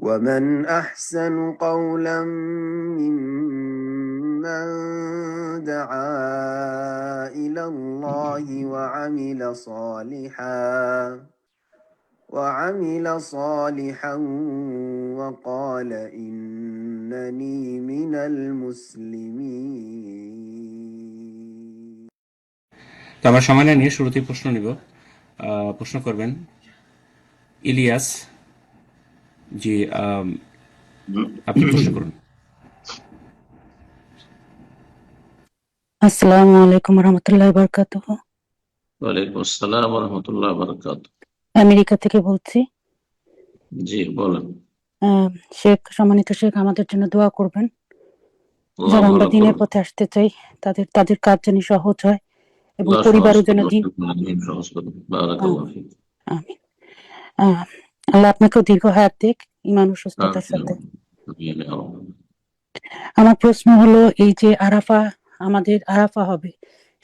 ومن أحسن قولا ممن دعا إلى الله وعمل صالحا وقال إنني من المسلمين. তো আমরা সময় না নিয়ে শুরুতেই প্রশ্ন নিব। প্রশ্ন করবেন ইলিয়াস জি। আপনি প্রশ্ন করুন। আসসালামু আলাইকুম রহমতুল্লাহ বারাকাতুহ। ওয়ালাইকুম আসসালাম রহমতুল্লাহ বারাকাতুহ। আমেরিকা থেকে বলছি। জি বলেন। শেখ, সম্মানিত শেখ, আমাদের জন্য দোয়া করবেন। যারা আমরা দিনের পথে আসতে চাই তাদের কাজ যেন সহজ হয় এবং পরিবারের জন্য দিন। আমিন। আল্লাহ আপনাকেও দীর্ঘ হায়াত দিক, ঈমান ও সুস্থতার সাথে। আমার প্রশ্ন হলো, এই যে আমাদের আরাফা হবে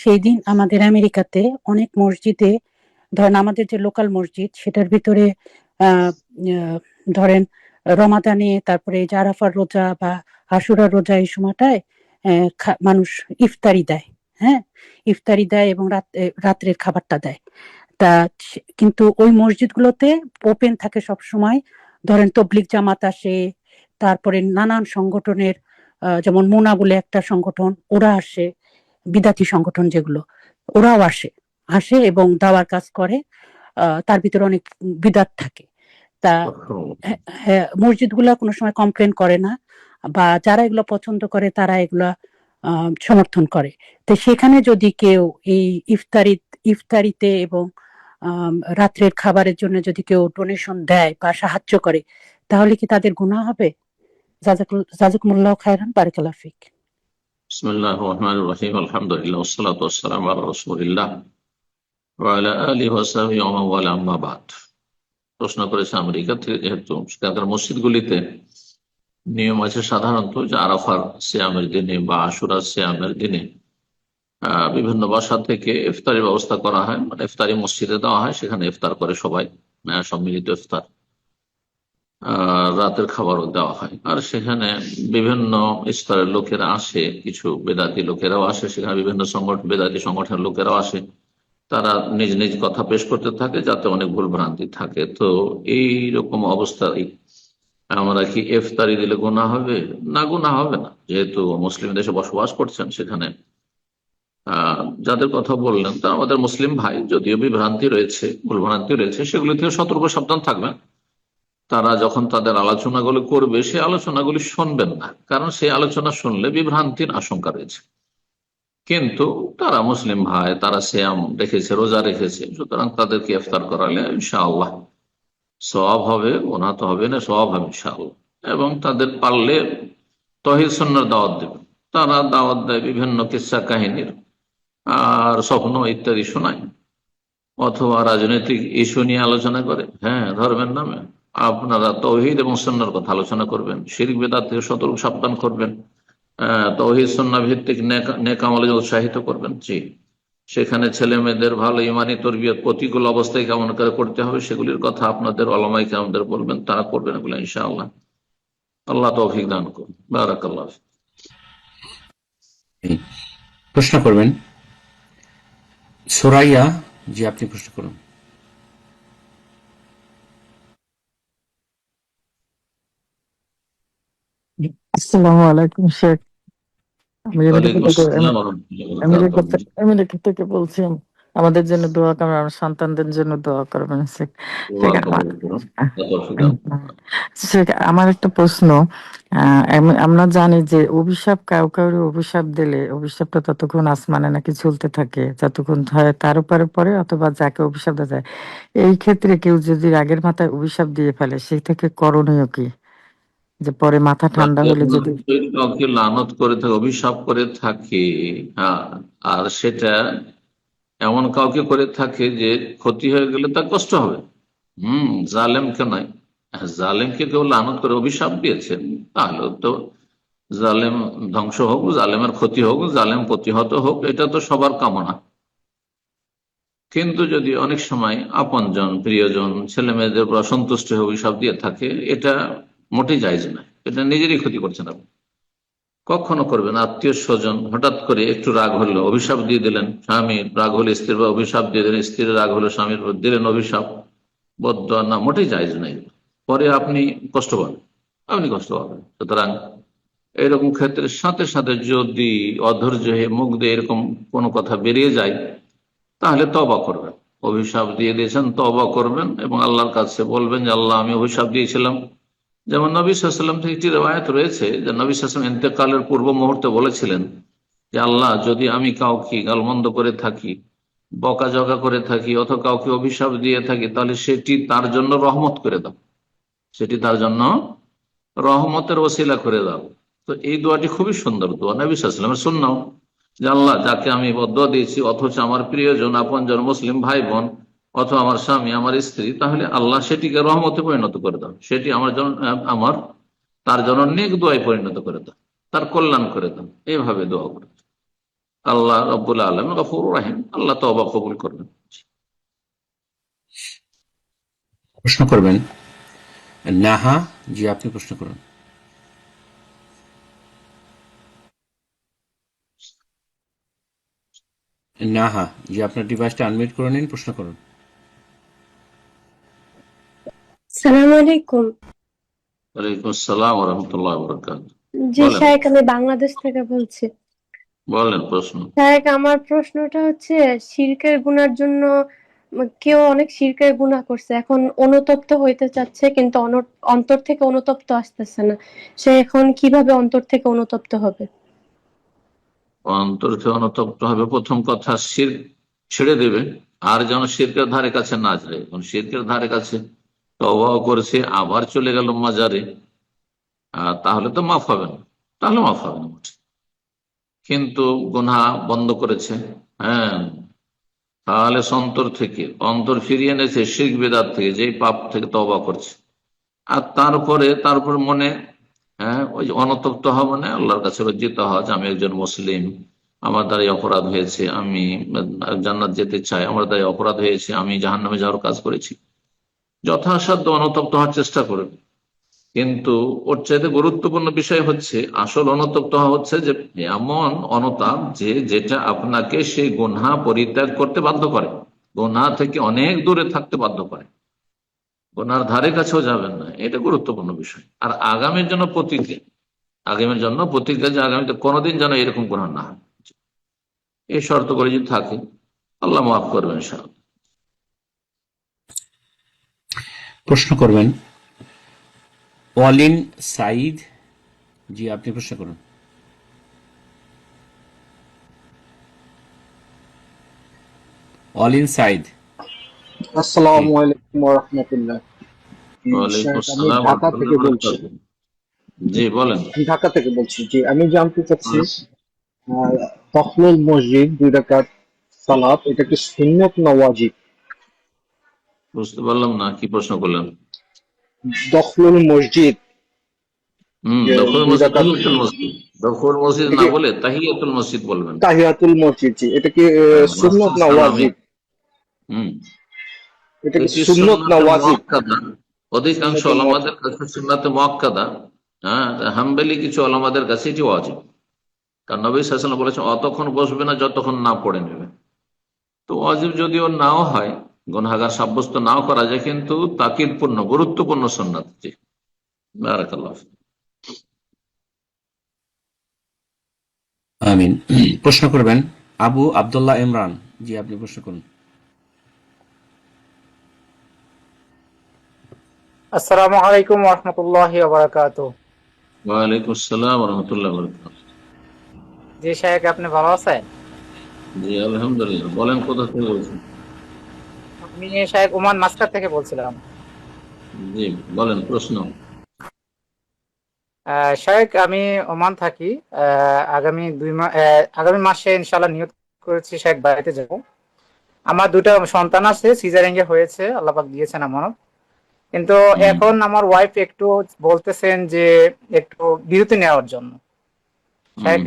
সেই দিন আমাদের আমেরিকাতে অনেক মসজিদে, ধরেন আমাদের যে লোকাল মসজিদ সেটার ভিতরে ধরেন রমাদানে, তারপরে এই যে আরাফার রোজা বা আশুরার রোজা, এই সময়টায় মানুষ ইফতারি দেয়। হ্যাঁ, ইফতারি দেয় এবং রাত্রের খাবারটা দেয়। তা কিন্তু ওই মসজিদগুলোতে ওপেন থাকে সব সময়। ধরেন তবলিগ জামাত আসে, তারপরে নানান সংগঠনের, যেমন মোনা বলে একটা সংগঠন, ওরা আসে, বিদাতি সংগঠন যেগুলো, ওরাও আসে এবং দাওয়ার কাজ করে। তার ভিতরে অনেক বিদাত থাকে। তা মসজিদগুলা কোনো সময় কমপ্লেন করে না, বা যারা এগুলো পছন্দ করে তারা এগুলা সমর্থন করে। তো সেখানে যদি কেউ এই ইফতারিতে এবং রাত্রের খাবারের জন্য যদি কেউ ডোনেশন দেয় বা সাহায্য করে, তাহলে কি তাদের গুনাহ হবে? জাযাকুমুল্লাহু খায়রান, বারাকাল্লাহু ফিক। বিসমিল্লাহির রহমানির রহিম, আলহামদুলিল্লাহ ওয়াসসালাতু ওয়াসসালামু আলা রাসূলিল্লাহ ওয়া আলা আলিহি ওয়া সাহবিহি ওয়া মান ওয়ালা, আম্মা বাদ। প্রশ্ন করেছে আমেরিকা থেকে, যেহেতু সেখানকার মসজিদগুলিতে নিয়ম আছে সাধারণত যে আরাফার সিয়ামের দিনে বা আশুরার সিয়ামের দিনে বিভিন্ন বাসা থেকে ইফতারি ব্যবস্থা করা হয়, মানে ইফতারি মসজিদে দেওয়া হয়, সেখানে ইফতার করে সবাই, সম্মিলিত ইফতার, রাতের খাবারও দেওয়া হয়। আর সেখানে বিভিন্ন স্তরের লোকেরা আসে, কিছু বেদাতি লোকেরাও আসে, সেখানে বিভিন্ন বেদাতি সংগঠনের লোকেরাও আসে, তারা নিজ নিজ কথা পেশ করতে থাকে যাতে অনেক ভুল ভ্রান্তি থাকে। তো এই রকম অবস্থায় আমরা কি ইফতারি দিলে গুনাহ হবে? না, গুনাহ হবে না, যেহেতু মুসলিম দেশে বসবাস করছেন, সেখানে যাদের কথা বললেন তারা আমাদের মুসলিম ভাই, যদিও বিভ্রান্তি রয়েছে, ভুল ভ্রান্তি রয়েছে, সেগুলি থেকে সতর্ক সাবধান থাকবেন। তারা যখন তাদের আলোচনাগুলি করবে সেই আলোচনাগুলি শুনবেন না, কারণ সেই আলোচনা শুনলে বিভ্রান্তির আশঙ্কা রয়েছে। কিন্তু তারা মুসলিম ভাই, তারা সিয়াম রেখেছে, রোজা রেখেছে, সুতরাং তাদেরকে ইফতার করালে ইনশাআল্লাহ সওয়াব হবে, গুনাহ তো হবে না, সওয়াব হবে ইনশাআল্লাহ। এবং তাদের পারলে তৌহিদ সুন্নাহর দাওয়াত দেবে। তারা দাওয়াত দেয় বিভিন্ন কিসসা কাহিনীর আর স্বপ্ন ইত্যাদি শোনায়, অথবা রাজনৈতিক ইস্যু নিয়ে আলোচনা করে। হ্যাঁ, ধর্মের নামে আপনারা তৌহিদ এবং সুন্নাহর কথা আলোচনা করবেন, শিরক বিদআত থেকে সতর্ক সাবধান করবেন, তৌহিদ সুন্নাহ ভিত্তিক নেক আমলে উৎসাহিত করবেন। জি, সেখানে ছেলে মেয়েদের ভালো ইমানি তরবিয়ত প্রতিকূল অবস্থায় কেমন করে করতে হবে সেগুলির কথা আপনাদের উলামায়ে কেরামদের বলবেন, তারা করবেন এগুলো ইনশাআল্লাহ। আল্লাহ তৌফিক দান করুন। বারাকাল্লাহ। প্রশ্ন করবেন সুরাইয়া জি, আপনি প্রশ্ন করুন। আসসালামু আলাইকুম শেখ। আমেরিকা থেকে বলছি। আমাদের জন্য দোয়া করবেন, আমার সন্তানদের জন্য দোয়া করবেন শেখ। শেখ, আমার একটা প্রশ্ন। আমরা জানি যে অভিশাপ, কাউকে অভিশাপ দিলে অভিশাপটা ততক্ষণ আসমানে নাকি ঝুলতে থাকে যতক্ষণ হয় তার উপরে পড়ে, অথবা যাকে অভিশাপ দেওয়া যায়। এই ক্ষেত্রে কেউ যদি রাগের মাথায় অভিশাপ দিয়ে ফেলে, সেই থেকে করণীয় কি? যে পরে মাথা ঠান্ডা হলে যদি কাউকে লানত করে থাকে, অভিশাপ করে থাকে, হ্যাঁ, আর সেটা এমন কাউকে করে থাকে যে ক্ষতি হয়ে গেলে তার কষ্ট হবে। জালেমকে নয়, জালেমকে কেউ লানত করে অভিশাপ দিয়েছেন, তাহলে তো জালেম ধ্বংস হোক, জালেমের ক্ষতি হোক, জালেম প্রতিহত হোক, এটা তো সবার কামনা। কিন্তু যদি অনেক সময় আপনজন, প্রিয়জন, ছেলে মেয়েদের উপর অসন্তুষ্ট হয়ে অভিশাপ দিয়ে থাকে, এটা মোটেই জায়েজ নয়, এটা নিজেরই ক্ষতি করছেন আপনি। কখনো করবেন না। আত্মীয় স্বজন হঠাৎ করে একটু রাগ হলো, অভিশাপ দিয়ে দিলেন, স্বামীর রাগ হলে স্ত্রীর বা অভিশাপ দিয়ে দিলেন, স্ত্রীর রাগ হলো স্বামীর দিলেন অভিশাপ, বদদোয়া, না, মোটেই জায়েজ নাই। পরে আপনি কষ্ট পাবেন, আপনি কষ্ট পাবেন। সুতরাং এরকম ক্ষেত্রে সাথে সাথে যদি অধৈর্য হয়ে মুখ দিয়ে এরকম কোনো কথা বেরিয়ে যায়, তাহলে তওবা করবেন। অভিশাপ দিয়ে দিয়েছেন, তওবা করবেন এবং আল্লাহর কাছে বলবেন যে আল্লাহ, আমি অভিশাপ দিয়েছিলাম। যেমন নবী সাল্লাল্লাহু আলাইহি ওয়াসাল্লাম থেকে একটি রিওয়ায়াত রয়েছে যে নবী সাল্লাল্লাহু আলাইহি ওয়াসাল্লাম ইন্তেকালের পূর্ব মুহূর্তে বলেছিলেন যে আল্লাহ, যদি আমি কাউকে গালমন্দ করে থাকি, বকাঝকা করে থাকি, অথবা কাউকে অভিশাপ দিয়ে থাকি, তাহলে সেটি তার জন্য রহমত করে দাও, সেটি তার জন্য রহমতের ওসিলা করে দাও। তো এই দোয়াটি খুবই সুন্দর দোয়া, নবী সাল্লাল্লাহু আলাইহি ওয়াসাল্লামের সুন্নাহ, যে আল্লাহ, যাকে আমি বদদোয়া দিয়েছি অথচ আমার প্রিয়জন, আপনজন, মুসলিম ভাই বোন, অথবা আমার স্বামী, আমার স্ত্রী, তাহলে আল্লাহ সেটিকে রহমতে পরিণত করে দাও, সেটি আমার জন্য, তার জন্য নেক দোয়ায় পরিণত করে দাও, তার কল্যাণ করে দাও। এইভাবে দোয়া করে আল্লাহ রাব্বুল আলামিন গফুরুর রহিম, আল্লাহ তওবা কবুল করবেন। প্রশ্ন করবেন নাহা। জি, আপনি প্রশ্ন করুন। নাহা জি, আপনার ডিভাইসটা আনমিউট করে নিন, প্রশ্ন করুন। সালাম আলাইকুম। ওয়ালাইকুম আসসালাম ওয়া রাহমাতুল্লাহি ওয়া বারাকাতুহু। জি বলেন, শায়েখ, আমি বাংলাদেশ থেকে বলছি। বলেন প্রশ্ন। শায়েখ, আমার প্রশ্নটা হচ্ছে, শিরকের গুনার জন্য কেউ অনেক শিরকের গুনাহ করছে, এখন অনুতপ্ত হইতে চাচ্ছে, কিন্তু অন্তর থেকে অনুতপ্ত আসতেছে না। সে এখন কিভাবে অন্তর থেকে অনুতপ্ত হবে? অন্তর থেকে অনুতপ্ত হবে, প্রথম কথা শিরক ছেড়ে দেবে, আর যেন শিরকের ধারে কাছে না যায়। এখন শিরকের ধারে কাছে তওবাও করেছে, আবার চলে গেল মাজারে, তাহলে তো মাফ হবে না, তাহলে মাফ হবে না। কিন্তু গুনাহ বন্ধ করেছে, হ্যাঁ, তাহলে অন্তর থেকে, অন্তর ফিরিয়ে এনেছে শিরক বিদআত থেকে, যেই পাপ থেকে তওবা করছে। আর তারপর মনে, হ্যাঁ, ওই যে অনুতপ্ত হওয়া মানে আল্লাহর কাছে লজ্জিত হওয়া যে আমি একজন মুসলিম, আমার দ্বারাই অপরাধ হয়েছে, আমি জান্নাত যেতে চাই, আমার দ্বারাই অপরাধ হয়েছে, আমি জাহান্নামে যাওয়ার কাজ করেছি, যথাসাধ্য অনুতপ্ত হওয়ার চেষ্টা করবে। কিন্তু ওর চাইতে গুরুত্বপূর্ণ বিষয় হচ্ছে, আসল অনুতপ্ত হওয়া হচ্ছে যে এমন অনুতাপ যেটা আপনাকে সেই গুনাহ পরিত্যাগ করতে বাধ্য করে, গুনাহ থেকে অনেক দূরে থাকতে বাধ্য করে, গুনার ধারে কাছেও যাবেন না। এটা গুরুত্বপূর্ণ বিষয়। আর আগামীর জন্য প্রতিজ্ঞা, আগামীর জন্য প্রতিজ্ঞা যে আগামীতে কোনোদিন যেন এরকম গুনাহ না হয়, এই শর্ত করে যদি থাকে, আল্লাহ মাফ করবেন ইনশাআল্লাহ। প্রশ্ন করবেন অলিন সাইদ। জি, আপনি প্রশ্ন করুন। অলিন সাইদ। জি, আসসালামু আলাইকুম ওয়া রাহমাতুল্লাহ। ওয়ালাইকুম শাহেখ, আমি আসসালাম ওয়া ঢাকা রাহমাতুল্লাহি থেকে ওয়া বলছি। বারাকাতুহু। জি বলেন। আমি ঢাকা থেকে বলছি। জি, আমি জানতে চাচ্ছি, তাহলিল মসজিদ 2 রাকাত সালাত, এটা কি সুন্নাত না ওয়াজিব? বুঝতে পারলাম না, কি প্রশ্ন করলেন? দখলুল মসজিদ, যে দখল 2 মসজিদ, রাকাত, তাহিয়াতুল মসজিদ, দখল মসজিদ এটা না কি বলে তাহিয়াতুল মসজিদ বলবেন। তাহিয়াতুল মসজিদ? জি, এটা কি সুন্নাত রাসূল না সালামে, ওয়াজিব? হুম, এটা কি এটি সুন্নাত না সুন্নাতে ওয়াজিব? মুআক্কাদা। অধিকাংশ সুন্নাতে ওলামাদের ওয়াজিব। কাছে সুন্নাতে মুআক্কাদা, হ্যাঁ, হাম্বলি কিছু ওলামাদের কাছে এটি ওয়াজিব। কারণ নবী সাল্লাল্লাহু আলাইহি ওয়াসাল্লাম বলেছেন, অতক্ষণ বসবে না যতক্ষণ না পড়ে নেবে। তো ওয়াজিব যদিও নাও হয়, গুনাহগার সাব্যস্ত নাও করা যায়, কিন্তু তাকিদপূর্ণ, গুরুত্বপূর্ণ সুন্নাত। জি, বারাকাল্লাহ। আমিন। প্রশ্ন করবেন আবু আব্দুল্লাহ ইমরান। জি, আপনি প্রশ্ন করুন। আসসালামু আলাইকুম ওয়া রাহমাতুল্লাহি ওয়া বারাকাতুহু। ওয়ালাইকুম আসসালাম ওয়া রাহমাতুল্লাহি ওয়া বারাকাতুহু। জি শায়েখ, আপনি ভালো আছেন? জি আলহামদুলিল্লাহ। বলেন, কোথা থেকে বলছেন? আমি শায়েখ ওমান মাসকাত থেকে বলছিলাম। জি বলেন প্রশ্ন। শায়েখ, আমি ওমান থাকি। আগামী মাসে ইনশাআল্লাহ নিয়ত করেছি শায়েখ বাড়িতে যাব। আমার 2টা সন্তান আছে, সিজারিং এ হয়েছে, আল্লাহ পাক দিয়েছেন আমানত। কিন্তু এখন আমার ওয়াইফ একটু বলতেছেন যে একটু বিরতি নেওয়ার জন্য। শায়েখ,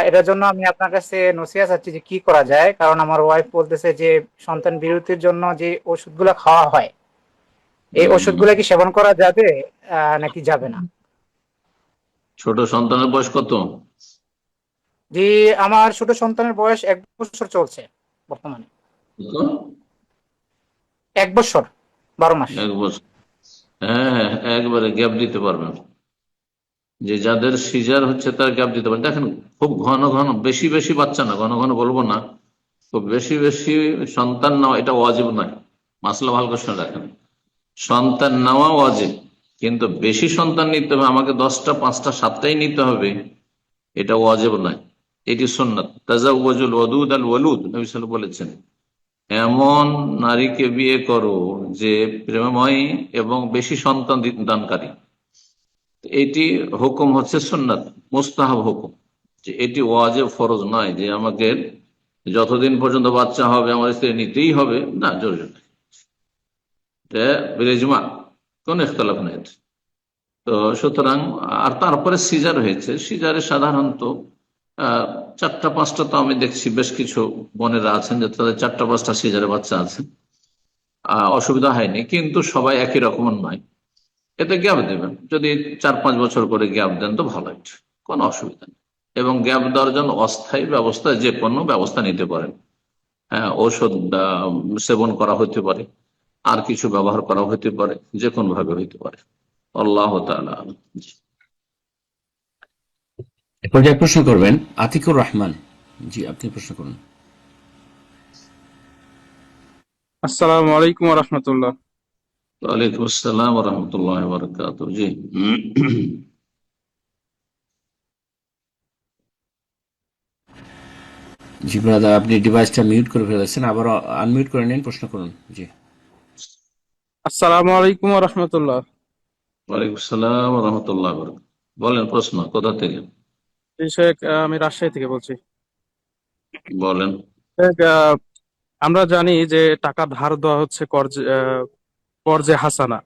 এটার জন্য আমি আপনার কাছে নসিহত চাচ্ছি যে কি করা যায়, কারণ আমার ওয়াইফ বলতেছে যে সন্তান বিরতির জন্য যে ওষুধগুলো খাওয়া হয়, এই ওষুধগুলো কি সেবন করা যাবে নাকি যাবে না? ছোট সন্তানের বয়স কত? জি, আমার ছোট সন্তানের বয়স 1 বছর চলছে বর্তমানে। কত? 1 বছর 12 মাস। 1 বছর। হ্যাঁ হ্যাঁ, একবারে গ্যাপ দিতে পারবেন। যে যাদের সিজার হচ্ছে তার গ্যাপ দিতে পারেন। দেখেন, খুব ঘন ঘন বেশি বেশি বাচ্চা না, ঘন ঘন বলবো না, খুব বেশি বেশি সন্তান নেওয়া এটা ওয়াজিব নয়। মাসলা ভালো করে শুনে রাখেন, সন্তান নেওয়া ওয়াজিব, কিন্তু বেশি সন্তান নিতে হবে, আমাকে 10টা 5টা 7টাই নিতে হবে, এটা ওয়াজিব নয়, এটি সুন্নাত। তাজাওয়াজুল ওয়াদুদ আল ওয়ালুদ, নবী সাল্লাল্লাহু আলাইহি ওয়াসাল্লাম বলেছেন, এমন নারীকে বিয়ে করো যে প্রেমময়ী এবং বেশি সন্তান দানকারী। এটি হুকুম হচ্ছে সুন্নাত, মুস্তাহাব হুকুম, যে এটি ওয়াজিব ফরজ নয় যে আমাকে যতদিন পর্যন্ত বাচ্চা হবে আমার স্ত্রী নিতেই হবে, না, জরুরি নয়, এটা বিল-ইজমা, কোন ইখতিলাফ নেই। তো সুতরাং, আর তারপরে সিজার হয়েছে, সিজারে সাধারণত 4টা 5টা, তো আমি দেখছি বেশ কিছু বোনেরা আছেন যে তাদের 4টা 5টা সিজারে বাচ্চা আছে, অসুবিধা হয়নি, কিন্তু সবাই একই রকম নয়। এতে গ্যাপ দেবেন, যদি 4-5 বছর করে গ্যাপ দেন তো ভালো, কোনো অসুবিধা নেই। এবং গ্যাপ দেওয়ার জন্য অস্থায়ী ব্যবস্থা, যে কোনো ব্যবস্থা নিতে পারেন। হ্যাঁ, ঔষধ সেবন করা হতে পারে, আর কিছু ব্যবহার করা হতে পারে, যে কোনো ভাবে হইতে পারে। আল্লাহ তাআলা আ'লাম। এ পর্যায়ে প্রশ্ন করবেন আতিকুর রহমান। জি, আপনি প্রশ্ন করুন। আসসালামু আলাইকুম ওয়া রাহমাতুল্লাহ। ওয়ালাইকুম আসসালাম ওয়া রাহমাতুল্লাহি ওয়া বারাকাতুহু। জি। জি ব্রাদার, আপনি ডিভাইসটা মিউট করে ফেলেছেন, আবার আনমিউট করে নিন, প্রশ্ন করুন। জি। আসসালামু আলাইকুম ওয়া রাহমাতুল্লাহ। ওয়ালাইকুম আসসালাম ওয়া রাহমাতুল্লাহি ওয়া বারাকাতুহু। বলেন, প্রশ্ন কোথা থেকে? জি শেখ, আমি রাজশাহী থেকে বলছি। বলেন। শেখ, আমরা জানি যে টাকা ধার দেওয়া হচ্ছে কর্জে হাসানা।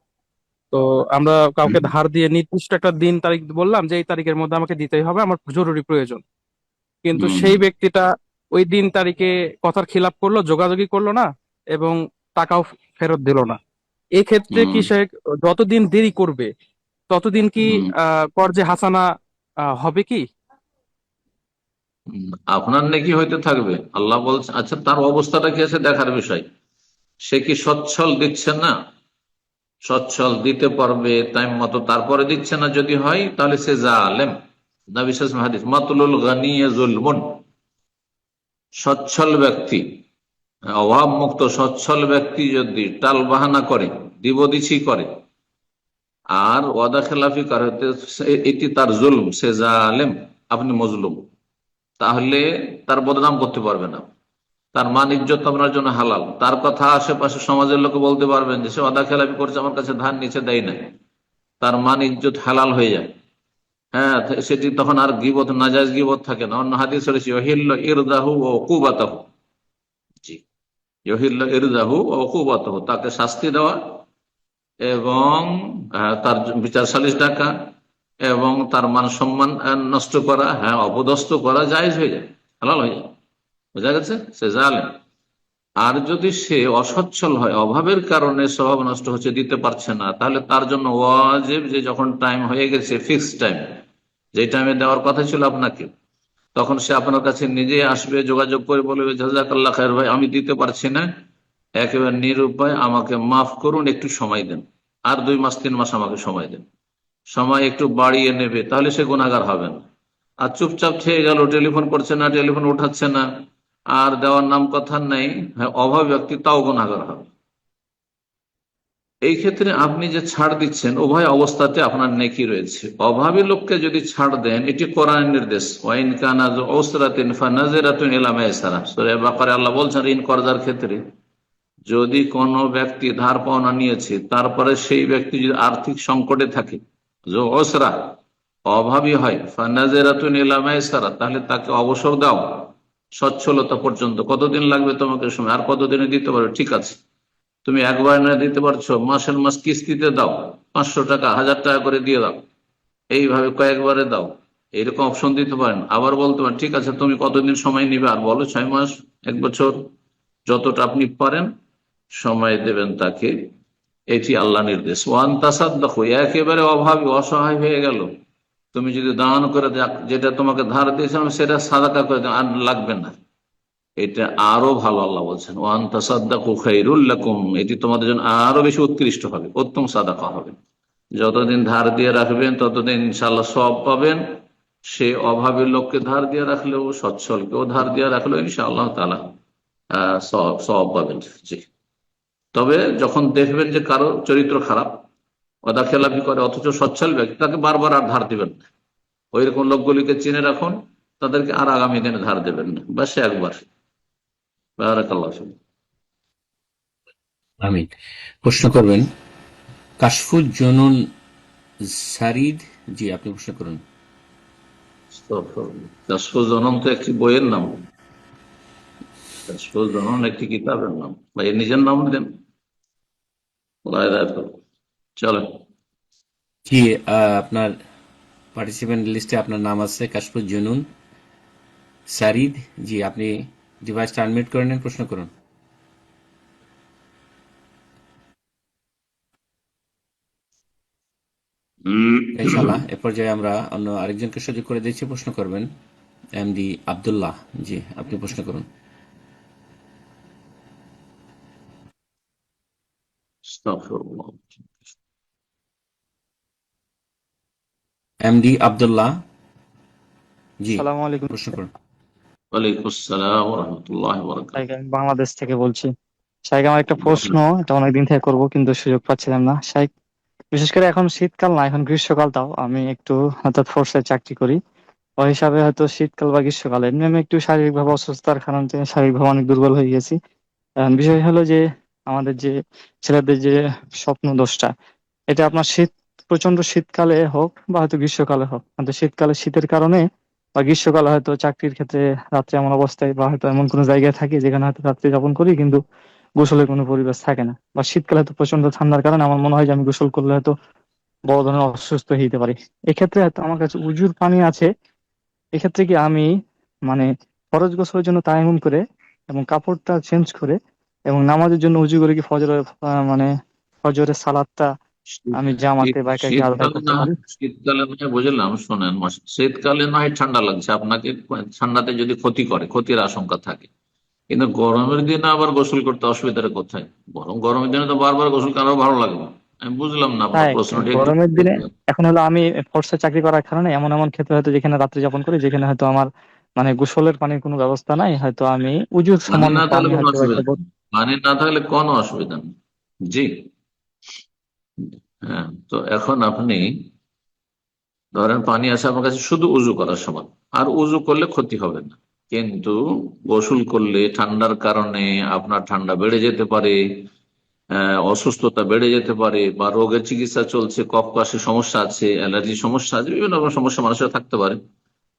তো আমরা কাউকে ধার দিয়ে নির্দিষ্ট একটা দিন তারিখ বললাম যে এই তারিখের মধ্যে আমাকে দিতেই হবে, আমার জরুরি প্রয়োজন, কিন্তু হুম। সেই ব্যক্তিটা ওই দিন তারিখে কথার খিলাপ করলো, যোগাযোগই করলো না এবং টাকাও ফেরত দিল না। এই ক্ষেত্রে কি হুম। শেখ যতদিন দেরি করবে ততদিন কি হুম। কর্জে হাসানা হবে কি? আপনার নেকি হইতে থাকবে, আল্লাহ বলছে। আচ্ছা, তার অবস্থাটা কি আছে দেখার বিষয়। সে কি সচ্ছল দিচ্ছে না? সচ্ছল দিতে পারবে টাইম মতো, তারপরে দিচ্ছে না যদি হয়, তাহলে সে জালেম। নবী সাল্লাল্লাহু আলাইহি ওয়াসাল্লাম হাদিস, মাতুলুল গানি যুলমুন। সচ্ছল ব্যক্তি, অভাব মুক্ত সচ্ছল ব্যক্তি যদি টাল বাহানা করে, দিবদিছি করে, আর ওয়াদা খেলাফি করে, এটি তার জুলম, সে জালেম, আপনি মজলুম। তাহলে তার বদনাম করতে পারবে না, তার মান ইজ্জত আপনার জন্য হালাল। তার কথা আশেপাশে সমাজের লোকে বলতে পারবেন যে সে ওয়াদা খেলাফি করছে, আমার কাছে ধার নিচে দেয় না, তার মান ইজ্জত হালাল হয়ে যায়। হ্যাঁ, সেটি তখন আর গীবত, নাজায়েজ গীবত থাকে না। অন্য হাদিস রয়েছে, ইহিল্লু ইরদাহু ওয়া উকুবাতাহু। জি, ইহিল্লু ইরদাহু ওয়া উকুবাতাহু, তাকে শাস্তি দেওয়া এবং তার বিচার সালিশ ডাকা এবং তার মান সম্মান নষ্ট করা, হ্যাঁ, অপদস্থ করা জায়েজ হয়ে যায়, হালাল হয়ে যায়। বোঝা গেছে? সে জালেম। আর যদি সে অসচ্ছল হয়, অভাবের কারণে স্বভাব নষ্ট হচ্ছে, দিতে পারছে না, তাহলে তার জন্য ওয়াজিব যে যখন টাইম হয়ে গেছে, ফিক্সড টাইম, যে টাইমে দেওয়ার কথা ছিল আপনাকে, তখন সে আপনার কাছে নিজে আসবে, যোগাযোগ করে বলবে, জাযাকাল্লাহ খায়ের ভাই, আমি দিতে পারছি না, একেবারে নিরুপায়, আমাকে মাফ করুন, একটু সময় দেন, আর 2 মাস 3 মাস আমাকে সময় দেন। সময় একটু বাড়িয়ে নেবে, তাহলে সে গুনাহগার হবে না। আর চুপচাপ খেয়ে গেল, টেলিফোন করছে না, টেলিফোন উঠাচ্ছে না, আর দেওয়ার নাম কথা নেই, হ্যাঁ, অভাব ব্যক্তি, তাও গুনাহগার হবে। এই ক্ষেত্রে আপনি যে ছাড় দিচ্ছেন, উভয় অবস্থাতে আপনার নেকি রয়েছে। অভাবী লোককে যদি ছাড় দেন, এটি কোরআনের নির্দেশ, ওয়াইন কানা যু উসরাতিন ফানাজিরাতুন ইলা মাইসারা। সূরা বাকারায় আল্লাহ বলছেন ঋণ কর্জার ক্ষেত্রে, যদি কোনো ব্যক্তি ধার পাওনা নিয়েছে, তারপরে সেই ব্যক্তি যদি আর্থিক সংকটে থাকে, যু উসরা, অভাবী হয়, ফানাজিরাতুন ইলা মাইসারা, তাহলে তাকে অবসর দাও সচ্ছলতা পর্যন্ত। কতদিন লাগবে তোমাকে সময়, আর কতদিনে দিতে পারবে, ঠিক আছে, তুমি একবার না দিতে পারছো, মাসের মাস কিস্তিতে দাও, 500 টাকা 1000 টাকা করে দিয়ে দাও, এইভাবে কয়েকবারে দাও, এইরকম অপশন দিতে পারেন। আবার বলতে পারেন, ঠিক আছে, তুমি কতদিন সময় নিবে, আর বলো 6 মাস, 1 বছর, যতটা আপনি পারেন সময় দেবেন তাকে। এটি আল্লাহ নির্দেশ। ওয়ান তাসাদ্দাকু, একেবারে অভাবী অসহায় হয়ে গেল, তুমি যদি দান করে যেটা তোমাকে ধার দিয়েছিলাম সেটা সাদাকা করে দাও, আর লাগবে না, এটা আরো ভালো। আল্লাহ বলছেন ওয়ান তাসাদ্দাকু খায়রুল লাকুম, এটি তোমাদের জন্য আরো বেশি উৎকৃষ্ট হবে, উত্তম সাদাকা হবে। যতদিন ধার দিয়ে রাখবেন ততদিন ইনশাআল্লাহ সওয়াব পাবেন। সে অভাবী লোককে ধার দিয়ে রাখলেও, সচ্ছলকেও ধার দিয়ে রাখলেও ইনশাআল্লাহ তাআলা সওয়াব পাবেন। জি, তবে যখন দেখবেন যে কারো চরিত্র খারাপ, ওদা খেলাপি করে, অথচ সচ্ছল ব্যক্তি, তাকে বারবার আর ধার দিবেন না। ওই রকম লোকগুলিকে চিনে রাখুন, তাদেরকে আর আগামী দিনে ধার দেবেন না, বা সে একবার। বারাকাল্লাহ ফিক। আমিন। প্রশ্ন করবেন কাশফুল জুনুন সারিদ, জি আপনি প্রশ্ন করুন। কাশফুল জনম তো একটি বইয়ের নাম, কাশফুল জনম একটি কিতাবের নাম, বা এর নিজের নাম দেন। চলেন। জি, আপনার পার্টিসিপেন্ট লিস্টে আপনার নাম আছে কাশফুল জুনুন সারিদ। জি, আপনি ডিভাইসটা আনমিউট করে নেন, প্রশ্ন করুন। ইনশাআল্লাহ এ পর্যায়ে আমরা অন্য আরেকজনকে সুযোগ করে দিচ্ছি, প্রশ্ন করবেন এমডি আব্দুল্লাহ। জি, আপনি প্রশ্ন করুন। আস্তাগফিরুল্লাহ। এমডি আব্দুল্লাহ, জি আসসালামু আলাইকুম। প্রশ্ন করুন। ওয়ালাইকুম আসসালাম ওয়া রাহমাতুল্লাহি ওয়া শাইখ, বারাকাতুহু। আমি বাংলাদেশ থেকে বলছি। শাইখ, আমার একটা প্রশ্ন, এটা অনেকদিন থেকে করব কিন্তু সুযোগ পাচ্ছিলাম না। শাইখ, বিশেষ করে এখন শীতকাল না, এখন গ্রীষ্মকাল, তাও আমি একটু অর্থাৎ ফোর্সে চাকরি করি। ওই হিসাবে হয়তো শীতকাল বা গ্রীষ্মকালে এমনি আমি একটু শারীরিকভাবে অসুস্থতার কারণে শারীরিকভাবে অনেক দুর্বল হয়ে গেছি। এখন বিষয় হলো যে আমাদের যে ছেলেদের যে স্বপ্ন দোষটা, এটা আপনার প্রচন্ড শীতকালে হোক বা হয়তো গ্রীষ্মকালে হোক, কিন্তু শীতকালে শীতের কারণে বা গ্রীষ্মকালে হয়তো চাকরির ক্ষেত্রে রাত্রে এমন অবস্থায় বা হয়তো এমন কোনো জায়গায় থাকি যেখানে হয়তো রাত্রি যাপন করি, কিন্তু গোসলের কোনো পরিবেশ থাকে না, বা শীতকালে হয়তো প্রচন্ড ঠান্ডার কারণে আমার মনে হয় যে আমি গোসল করলে হয়তো বড় ধরনের অসুস্থ হয়ে যেতে পারি। এক্ষেত্রে হয়তো আমার কাছে উজুর পানি আছে, এক্ষেত্রে কি আমি মানে ফরজ গোসলের জন্য তায়াম্মুম করে এবং কাপড়টা চেঞ্জ করে এবং নামাজের জন্য উজু করে কি মানে ফজরের সালাদটা আমি জামাতে বা একা কি আদায় শীতকালে করতে না, পারি? শীতকালে নয়, বুঝলাম, শোনেন, শীতকালে নয় ঠান্ডা লাগছে আপনাকে, ঠান্ডাতে যদি ক্ষতি করে, ক্ষতির আশঙ্কা থাকে, কিন্তু গরমের দিনে আবার গোসল করতে অসুবিধাটা কোথায়? বরং গরমের দিনে তো বারবার গোসল করাও ভালো লাগবে। আমি বুঝলাম না আপনার তাই প্রশ্নটি একটু। গরমের দিনে এখন হলো আমি ফোর্সে চাকরি করার কারণে এমন এমন ক্ষেত্রে হয়তো যেখানে রাত্রি যাপন করি, যেখানে হয়তো আমার মানে গোসলের পানির কোনো ব্যবস্থা নাই, হয়তো আমি উজুর পানি সামান্য না থাকলে পানি কোনো হয়তো অসুবিধা একটা নেই, পানি না থাকলে কোনো অসুবিধা নেই। জি, হ্যাঁ। তো এখন আপনি ধরেন পানি আছে আপনার কাছে শুধু উজু করার সময়, আর উজু করলে ক্ষতি হবে না, কিন্তু গোসল করলে ঠান্ডার কারণে আপনার ঠান্ডা বেড়ে যেতে পারে, অসুস্থতা বেড়ে যেতে পারে, বা রোগের চিকিৎসা চলছে, কফ কাশির সমস্যা আছে, অ্যালার্জির সমস্যা আছে, বিভিন্ন রকম সমস্যা মানুষের থাকতে পারে,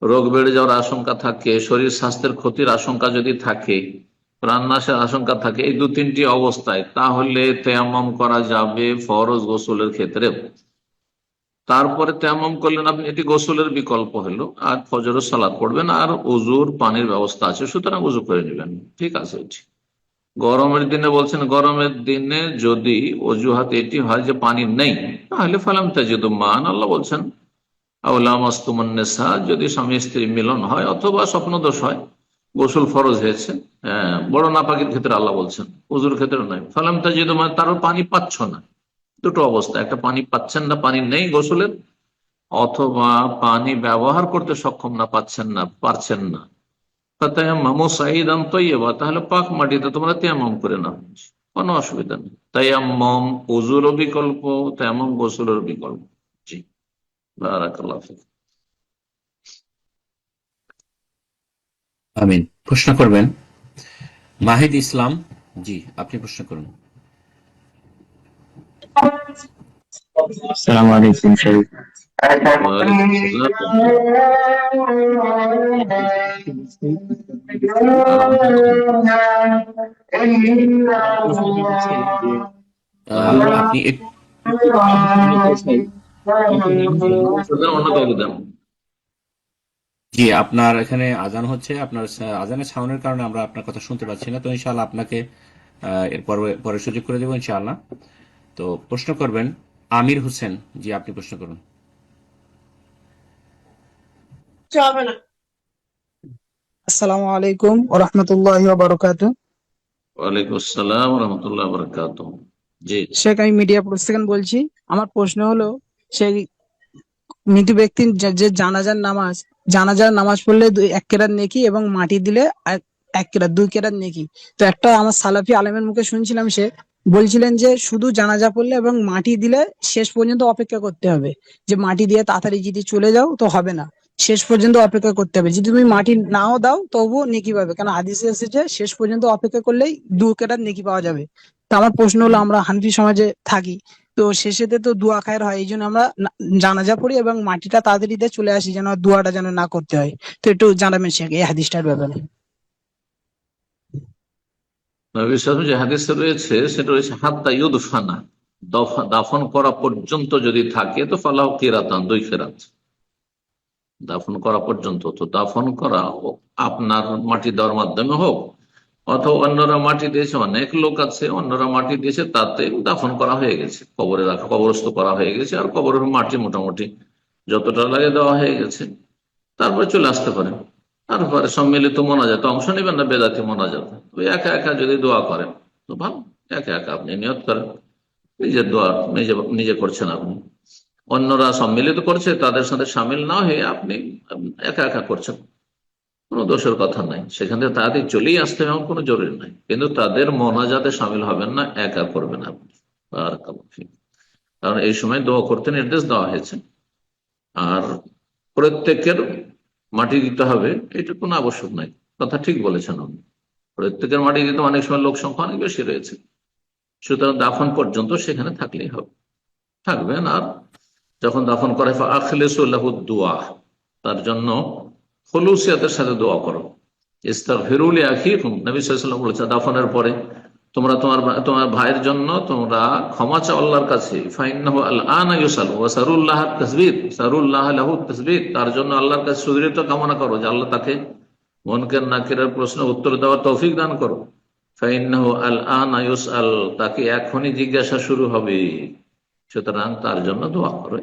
রোগ বেড়ে যাওয়ার আশঙ্কা থাকে, শরীর স্বাস্থ্যের ক্ষতির আশঙ্কা যদি থাকে, প্রাণনাশের আশঙ্কা থাকে, এই দু তিনটি অবস্থায়, তাহলে তেয়াম্মম করা যাবে ফরজ গোসলের ক্ষেত্রে। তারপরে তেয়াম্মম করলেন আপনি, এটি গোসলের বিকল্প হলো, আর ফজরের সালাত পড়বেন, আর উজুর পানির ব্যবস্থা আছে, সুতরাং উজু করে নেবেন, ঠিক আছে। এটি গরমের দিনে বলছেন, গরমের দিনে যদি অজুহাত এটি হয় যে পানি নেই, তাহলে ফালাম তাজিদু মান, আল্লাহ বলছেন আউলামাস্তুমুন্নেসা, যদি স্বামী স্ত্রী মিলন হয় অথবা স্বপ্নদোষ হয়, গোসল ফরজ হয়েছে, বড় নাপাকের ক্ষেত্রে আল্লাহ বলছেন, উজুর ক্ষেত্রে নয়, ফালাম তাজিদু মান, তারও পানি পাচ্ছ না। দুটো অবস্থা, একটা পানি পাচ্ছেন না, পানি নেই গোসলের, অথবা পানি ব্যবহার করতে সক্ষম না, পারছেন না, ফাতায়াম্মামু সাঈদান তাইয়্যিবা, তাহলে পাক মাটিতে তোমরা তায়াম্মুম করে নাও, কোনো অসুবিধা নেই। তায়াম্মুম উযুরও বিকল্প, তায়াম্মুম গোসলের বিকল্প। জি, বারাকাল্লাহু ফিক। আমিন। প্রশ্ন করবেন মাহিদ ইসলাম, জি আপনি প্রশ্ন করুন। আসসালামু আলাইকুম শাইখ। ওয়ালাইকুম আপনি আসসালাম। অন্য কাউকে দেন। জি, আপনার এখানে আজান হচ্ছে, আপনার আজানের সাউন্ডের কারণে আমরা আপনার কথা শুনতে পাচ্ছি না, তো ইনশাআল্লাহ আপনাকে এর পরে সুযোগ করে দেবো ইনশাআল্লাহ। তো প্রশ্ন করবেন আমির হোসেন, জি আপনি প্রশ্ন করুন। আসসালামু আলাইকুম ওয়া রাহমাতুল্লাহি ওয়া বারাকাতুহু। ওয়ালাইকুম আসসালাম রহমতুল্লাহ বরকাত। জি শেখ, আমি মিডিয়া প্রস থেকে বলছি। আমার প্রশ্ন হলো, সেই মৃত ব্যক্তির যে জানাজার নামাজ পড়লে এক কেরাত নেকি এবং মাটি দিলে এক কেরাত, 2 কেরাত নেকি। তো একটা আমার সালাফি আলেমের মুখে শুনছিলাম, সে বলছিলেন যে শুধু জানাজা পড়লে এবং মাটি দিলে শেষ পর্যন্ত অপেক্ষা করতে হবে, যে মাটি দিয়ে তাড়াতাড়ি যদি চলে যাও তো হবে না, শেষ পর্যন্ত অপেক্ষা করতে হবে। যদি তুমি মাটি নাও দাও তবুও নেকি পাবে, কারণ হাদিসে এসেছে শেষ পর্যন্ত অপেক্ষা করলেই 2 কেরাত নেকি পাওয়া যাবে। তো আমার প্রশ্ন হলো, আমরা হানফি সমাজে থাকি, তো শেষেতে তো দোয়া খায়ের হয়, এই জন্য আমরা জানাজা পড়ি এবং মাটিটা তাড়াতাড়ি দিয়ে চলে আসি, যেন দোয়াটা যেন না করতে হয়। তো একটু জানাবেন শেখ এই হাদিসটার ব্যাপারে। নবী সাল্লাল্লাহু আলাইহি ওয়াসাল্লাম যে হাদিসে রয়েছে সেটা রয়েছে হাত্তা ইউদফানা, দাফন করা পর্যন্ত যদি থাকে তো ফালাহু কিরাতান, 2 কেরাত দাফন করা পর্যন্ত। তো দাফন করা আপনার মাটি দেওয়ার মাধ্যমে হোক অথবা অন্যরা মাটি দিয়েছে, অনেক লোক আছে অন্যরা মাটি দিয়েছে, তাতে দাফন করা হয়ে গেছে, কবরে রাখা, কবরস্থ করা হয়ে গেছে, আর কবরের মাটি মোটামুটি যতটা লাগে দেওয়া হয়ে গেছে, তারপরে চলে আসতে পারেন। তারপরে সম্মিলিত মোনাজাতে অংশ নেবেন না বেদাতি মোনাজাতে, ওই একা একা যদি দোয়া করেন তো ভালো, একা একা আপনি নিয়ত করেন, নিজের দোয়া নিজে নিজে করছেন আপনি, অন্যরা সম্মিলিত করছে তাদের সাথে সামিল না হয়ে আপনি একা একা করছেন, কোনো দোষের কথা নাই, সেখান থেকে তাদের চলেই আসতে হবে এমন কোনো জরুরি নাই, কিন্তু তাদের মোনাজাতে সামিল হবেন না, একা করবেন আপনি। বারাকাল্লাহু ফিক। কারণ এই সময় দোয়া করতে নির্দেশ দেওয়া হয়েছে, আর প্রত্যেকের মাটি দিতে হবে এটা কোনো আবশ্যক নাই, কথা ঠিক বলেছেন আপনি। প্রত্যেকের মাটি দিতে অনেক সময় লোক সংখ্যা অনেক বেশি রয়েছে, সুতরাং দাফন পর্যন্ত সেখানে থাকলেই হবে, থাকবেন। আর যখন দাফন করে আখলিসু লাহু দুআ, তার জন্য খুলুসিয়াতের সাথে দোয়া করো। ইস্তাগফিরু লিআখিকুম, নবী সাল্লাল্লাহু আলাইহি ওয়াসাল্লাম বলেছেন দাফনের পরে তোমরা তোমার ভাইয়ের জন্য তোমরা ক্ষমা চাও আল্লাহর কাছে। ফাইন্নাহু আলআনা ইউসাল ওয়া সারুল্লাহ তাসবিত, সারুল্লাহ লাহু তাসবিত, তার জন্য আল্লাহর কাছে সুদৃঢ়তা কামনা করো যে আল্লাহ তাকে মুনকার নাকিরের প্রশ্নের উত্তর দেওয়ার তৌফিক দান করো। ফাইন্নাহু আলআনা ইউসাল, তাকে এখনই জিজ্ঞাসা শুরু হবে, সুতরাং তার জন্য দোয়া করো।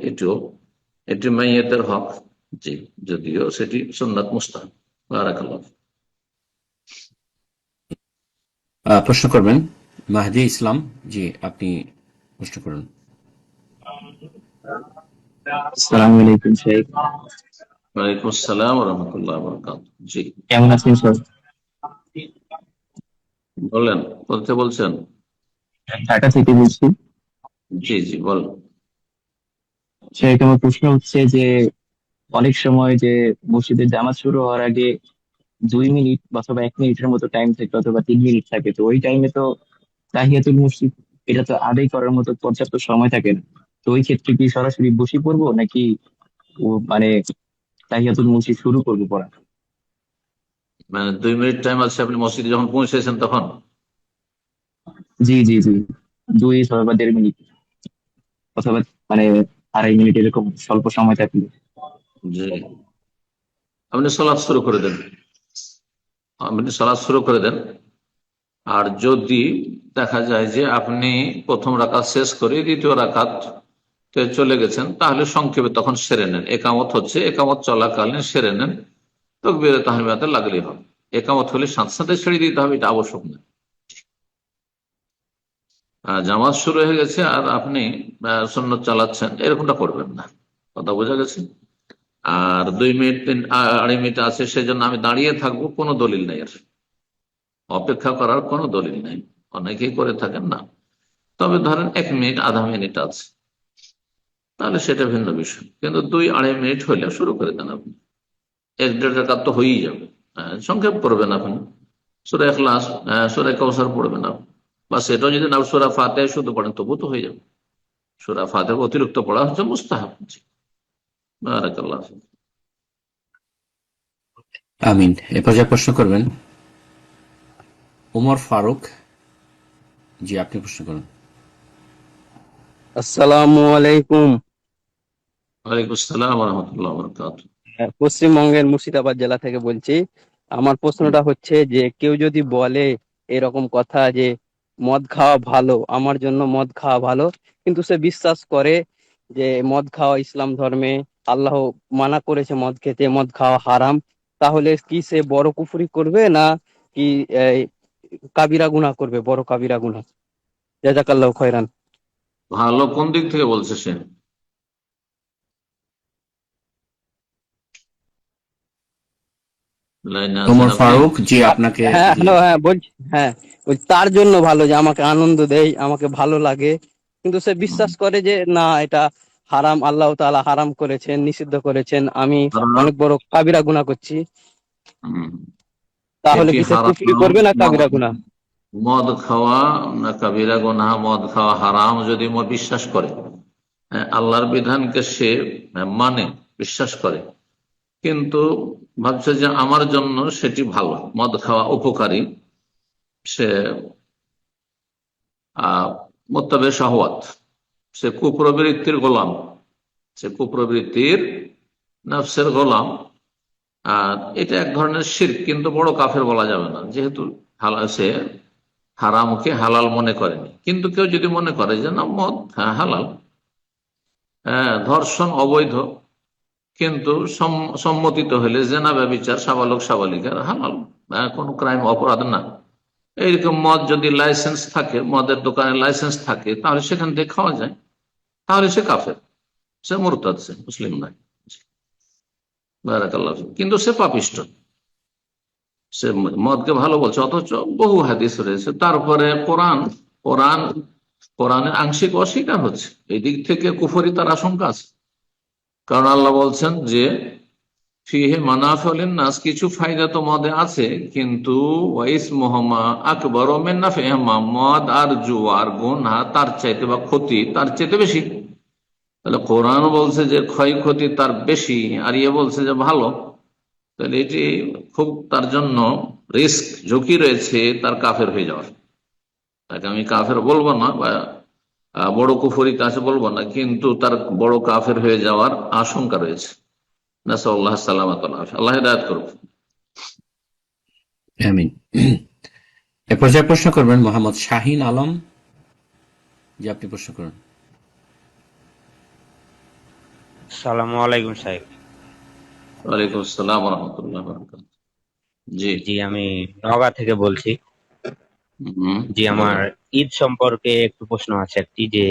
এটি মাইয়াতের হক, জি, যদিও সেটি সুন্নাত মুস্তাহাব। বারাকাল্লাহ। প্রশ্ন করবেন মাহদি ইসলাম, জি আপনি প্রশ্ন করুন। আসসালামু আলাইকুম শেখ, ওয়ালাইকুম আসসালাম ওয়া রাহমাতুল্লাহি ওয়া বারাকাতুহু। জি কেমন আছেন স্যার? বলেন, কোথা বলছেন? ঢাকা থেকে বলছি। জি জি বলেন। শেখ, আমার প্রশ্ন হচ্ছে যে অনেক সময় যে মসজিদের জামাত শুরু হওয়ার আগে 2 মিনিট অথবা 1 মিনিটের মতো টাইম থাকে অথবা 3 মিনিট থাকে, তো ওই টাইমে তো তাহিয়াতুল মসজিদ এটা তো আদায় করার মতো পর্যাপ্ত সময় থাকে না। তো ওই ক্ষেত্রে কি সরাসরি বসে পড়বো নাকি মানে তাহিয়াতুল মসজিদ শুরু করবো পড়া? মানে 2 মিনিট টাইম আছে, আপনি মসজিদে যখন পৌঁছেছেন তখন? জি জি জি, 2 অথবা 1.5 মিনিট অথবা মানে 2.5 মিনিট এরকম স্বল্প সময় থাকলে। জি, আপনি সালাত শুরু করে দেন, আর যদি দেখা যায় যে আপনি প্রথম রাকাত শেষ করে দ্বিতীয় রাকাত চলে গেছেন, তাহলে সংক্ষেপে তখন সেরে নেন। একামত হচ্ছে, একামত চলাকালীন সেরে নেন, তাকবীরে তাহমিদাতে লাগলেই হবে। একামত হলে সাথে সাথে ছেড়ে দিতে হবে, এটা আবশ্যক না। জামাত শুরু হয়ে গেছে আর আপনি সুন্নত চালাচ্ছেন, এরকমটা করবেন না, কথা বোঝা গেছে। আর 2 মিনিট 2.5 মিনিট আছে সেজন্য আমি দাঁড়িয়ে থাকবো, কোনো দলিল নেই, আর অপেক্ষা করার কোনো দলিল নেই, অনেকেই করে থাকেন না। তবে ধরেন 1 মিনিট আধা মিনিট আছে, তাহলে সেটা ভিন্ন বিষয়, কিন্তু 2-2.5 মিনিট হইলে শুরু করে দেন আপনি, 1-1.5 রাকাত তো হয়েই যাবে। সংক্ষেপ করবেন আপনি, সূরা ইখলাস, সূরা কাউসার পড়বেন আপনি, বা সেটাও যদি না সূরা ফাতিহা শুধু পড়েন তবু তো হয়ে যাবে। সূরা ফাতিহা অতিরিক্ত পড়া হচ্ছে মুস্তাহাব। বারাকাল্লাহ। আমিন। এ পর্যায়ে প্রশ্ন করবেন ওমর ফারুক, জি আপনি প্রশ্ন করুন। আসসালামু আলাইকুম। ওয়ালাইকুম আসসালাম ওয়া রাহমাতুল্লাহি ওয়া বারাকাতুহু। পশ্চিমবঙ্গের মুর্শিদাবাদ জেলা থেকে বলছি। আমার প্রশ্নটা হচ্ছে যে কেউ যদি বলে এরকম কথা যে মদ খাওয়া ভালো, আমার জন্য মদ খাওয়া ভালো, কিন্তু সে বিশ্বাস করে যে মদ খাওয়া ইসলাম ধর্মে আল্লাহ মানা করেছে মদ খেতে, মদ খাওয়া হারাম, তাহলে কি সে বড় কুফরি করবে না কি এই, কাবিরা গুনাহ করবে, বড় কাবিরা গুনাহ? জাযাকাল্লাহু খায়রান। ভালো কোন দিক থেকে বলছে সে? লাইনে আছেন ওমর আপনি? ফারুক, জি আপনাকে, হ্যাঁ জি হ্যালো, বলছি, বলছি তার জন্য ভালো যে আমাকে আনন্দ দেয়, আমাকে ভালো লাগে, কিন্তু সে বিশ্বাস করে যে না এটা হারাম, আল্লাহ তাআলা হারাম করেছেন, নিষিদ্ধ করেছেন, আমি হারাম। অনেক বড় কাবিরা গুনাহ করছি, হুম। তাহলে এটি কি সে হারাম। কুফরি করবে না কাবিরা গুনাহ? মদ খাওয়া না কাবিরা গুনাহ, মদ খাওয়া হারাম যদি বিশ্বাস করে, আল্লাহর বিধানকে সে মানে, বিশ্বাস করে, কিন্তু ভাবছে যে আমার জন্য সেটি ভালো, মদ খাওয়া উপকারী, সে মোত্তাবে শাহওয়াত, সে কুপ্রবৃত্তির গোলাম, সে কুপ্রবৃত্তির নফসের গোলাম। আর এটা এক ধরনের শিরক, কিন্তু বড় কাফের বলা যাবে না, যেহেতু সে হারামকে হালাল মনে করেনি। কিন্তু কেউ যদি মনে করে যে না মদ হালাল, ধর্ষণ অবৈধ, কিন্তু সম্মতিত হলে জেনা ব্যভিচার সাবালক সাবালিকার হালাল, কোনো ক্রাইম অপরাধ না, এইরকম মদ যদি লাইসেন্স থাকে, মদের দোকানের লাইসেন্স থাকে, তাহলে সেখান থেকে খাওয়া যায়, তাহলে সে কাফের, সে মুরতাদ, সে মুসলিম নয়। বারাকাল্লাহ। কিন্তু সে পাপিষ্ট, সে মদকে ভালো বলছে, অথচ বহু হাদিস রয়েছে। তারপরে কোরআনের আংশিক অস্বীকার হচ্ছে, এই দিক থেকে কুফরি তার আশঙ্কা আছে। কারণ আল্লাহ বলছেন যে ফিহে মানাফিউলিন নাস, কিছু ফায়দা তো মদে আছে, কিন্তু ওয়াইসমুহুমা আকবারু মিন নাফিহিমা, মদ আর জুয়ার গুনাহ তার চাইতে বা ক্ষতি তার চাইতে বেশি। তাহলে কোরআন বলছে যে ক্ষয়ক্ষতি তার বেশি, আর ইয়ে বলছে যে ভালো, তাহলে এটি খুব তার জন্য রিস্ক, ঝুঁকি রয়েছে তার কাফের হয়ে যাওয়ার। তাকে আমি কাফের বলবো না, বা বড় কুফরি কাছে বলবো না, কিন্তু তার বড় কাফের হয়ে যাওয়ার আশঙ্কা রয়েছে। নাসাল্লাহ সালামাত, আল্লাহ হিদায়াত করুন। আমিন। এ পর্যায়ে প্রশ্ন করবেন মোহাম্মদ শাহিন আলম, যে আপনি প্রশ্ন করুন। আসসালামু আলাইকুম সাহেব। ওয়ালাইকুম আসসালাম ওয়া রাহমাতুল্লাহি ওয়া বারাকাতুহু। জি জি, আমি নওগাঁ থেকে বলছি। জি, আমার বলেন। ঈদ সম্পর্কে একটু প্রশ্ন আছে একটি, যে